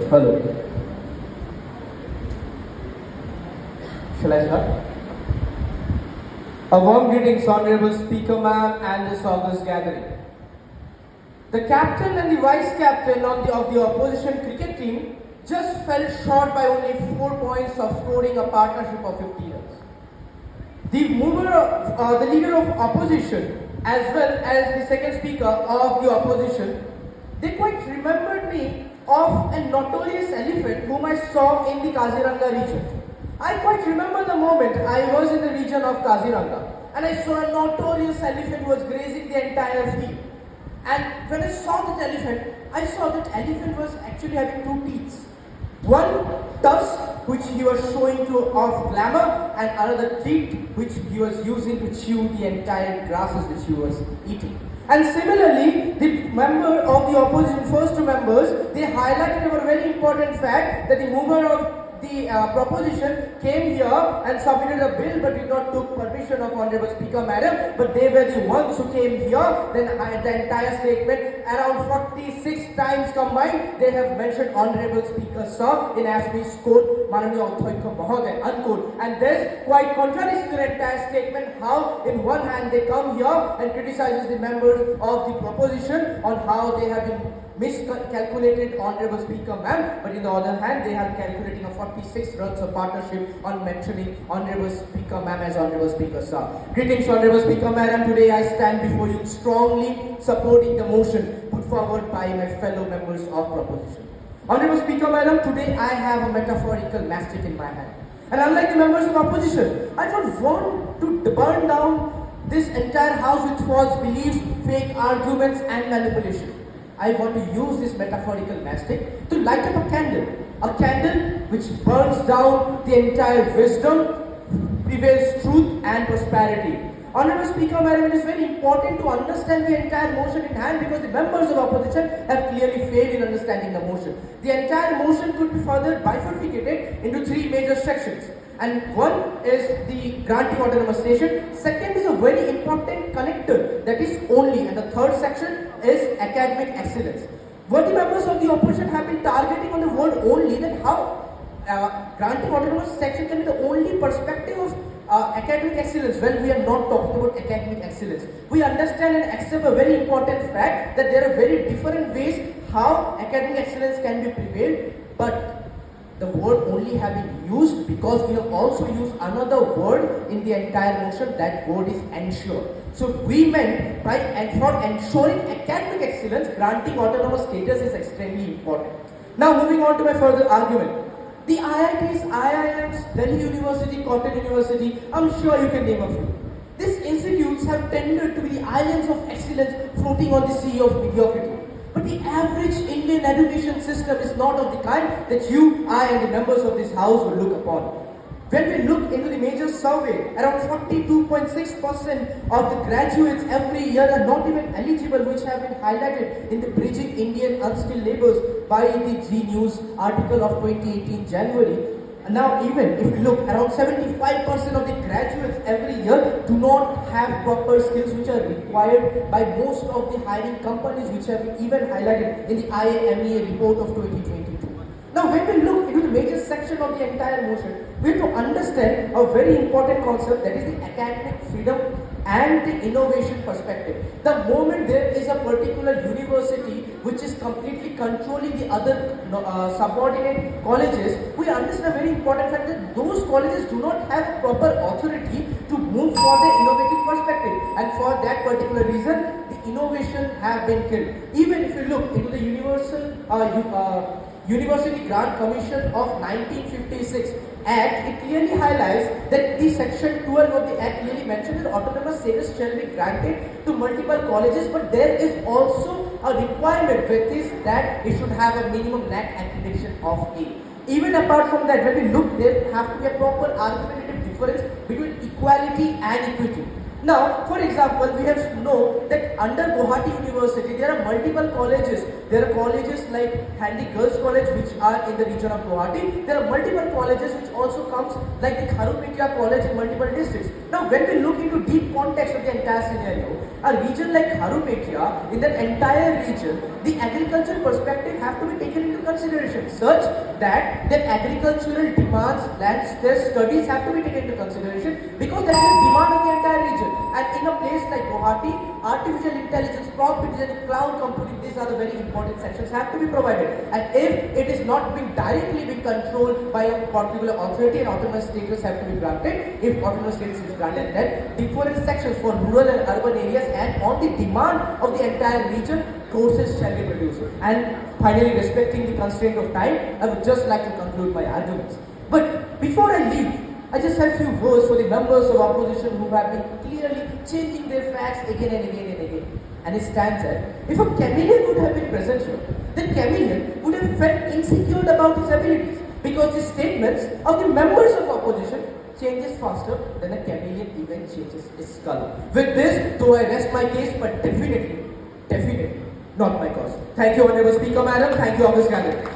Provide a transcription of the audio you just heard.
Hello. Shall I start? A warm greetings, Honorable Speaker Ma'am, and this august gathering. The captain and the vice captain of the opposition cricket team just fell short by only 4 points of scoring a partnership of 50 runs. The leader of opposition, as well as the second speaker of the opposition, they quite remembered me of a notorious elephant whom I saw in the Kaziranga region. I quite remember the moment I was in the region of Kaziranga and I saw a notorious elephant who was grazing the entire field. And when I saw that elephant, I saw that elephant was actually having two teeth. One tusk which he was showing to off glamour, and another teeth which he was using to chew the entire grasses which he was eating. And similarly, the member of the opposition, first two members, they highlighted a very important fact that the mover of the proposition came here and submitted a bill but did not took permission of Honorable Speaker Madam, but they were the ones who came here. Then the entire statement, around 46 times combined, they have mentioned Honorable Speaker Sir in Assamese quote, Mananiya Adhyakya Mahoday, unquote. And this quite contradicts the entire statement how in one hand they come here and criticizes the members of the proposition on how they have been miscalculated Honorable Speaker Ma'am, but in the other hand they are calculating a 46 runs of partnership on mentioning Honorable Speaker Ma'am as Honorable Speaker Sir. Greetings Honorable Speaker Madam, today I stand before you strongly supporting the motion put forward by my fellow members of proposition. Honorable Speaker Madam, today I have a metaphorical mastic in my hand. And unlike the members of opposition, I don't want to burn down this entire house with false beliefs, fake arguments and manipulation. I want to use this metaphorical mastic to light up a candle which burns down the entire wisdom, prevails truth and prosperity. Honorable Speaker Madam, it is very important to understand the entire motion in hand because the members of opposition have clearly failed in understanding the motion. The entire motion could be further bifurcated into three major sections. And one is the granting autonomous station, second is a very important connector that is only, and the third section is academic excellence. What the members of the opposition have been targeting on the word only, then how granting autonomous section can be the only perspective of academic excellence when we are not talking about academic excellence. We understand and accept a very important fact that there are very different ways how academic excellence can be prevailed, but the word only have been used because we have also used another word in the entire motion. That word is ensure. So we meant by for ensuring academic excellence, granting autonomous status is extremely important. Now moving on to my further argument. The IITs, IIMs, Delhi University, Cotton University, I'm sure you can name a few. These institutes have tended to be the islands of excellence floating on the sea of mediocrity. But the average Indian education system is not of the kind that you, I and the members of this house will look upon. When we look into the major survey, around 42.6% of the graduates every year are not even eligible, which have been highlighted in the Bridging Indian Unskilled Labours by the G News article of 2018 January. Now even if you look, around 75% of the graduates every year do not have proper skills which are required by most of the hiring companies, which have been even highlighted in the IAMEA report of 2022. Now when we look into the major section of the entire motion, we have to understand a very important concept, that is the academic freedom and the innovation perspective. The moment there is a particular university which is completely controlling the other subordinate colleges, we understand a very important fact that those colleges do not have proper authority to move for the innovative perspective, and for that particular reason the innovation have been killed. Even if you look into the University Grant Commission of 1956 Act, it clearly highlights that the section 12 of the Act clearly mentions that autonomous status shall be granted to multiple colleges, but there is also a requirement which is that it should have a minimum NAC accreditation of A. Even apart from that, when we look, there have to be a proper argumentative difference between equality and equity. Now, for example, we have to know that under Guwahati University, there are multiple colleges. There are colleges like Handy Girls College, which are in the region of Guwahati. There are multiple colleges which also comes like the Kharupetia College in multiple districts. Now, when we look into deep context of the entire scenario, a region like Kharupetia, in that entire region, the agricultural perspective have to be taken into consideration, such that their agricultural demands, their studies have to be taken into consideration, because there is a demand of the entire region. And in a place like Guwahati, artificial intelligence, prompt intelligence, cloud computing, these are the very important sections have to be provided. And if it is not being directly being controlled by a particular authority, and autonomous status have to be granted. If autonomous status is granted, then different sections for rural and urban areas and on the demand of the entire region, courses shall be produced. And finally, respecting the constraint of time, I would just like to conclude my arguments. But before I leave, I just have few words for the members of opposition who have been clearly changing their facts again and again and again. And it stands that if a chameleon would have been present here, then chameleon would have felt insecure about his abilities, because the statements of the members of opposition changes faster than a chameleon even changes its skull. With this, though I rest my case, but definitely not my cause. Thank you, Honorable Speaker, Madam. Thank you, August Gathering.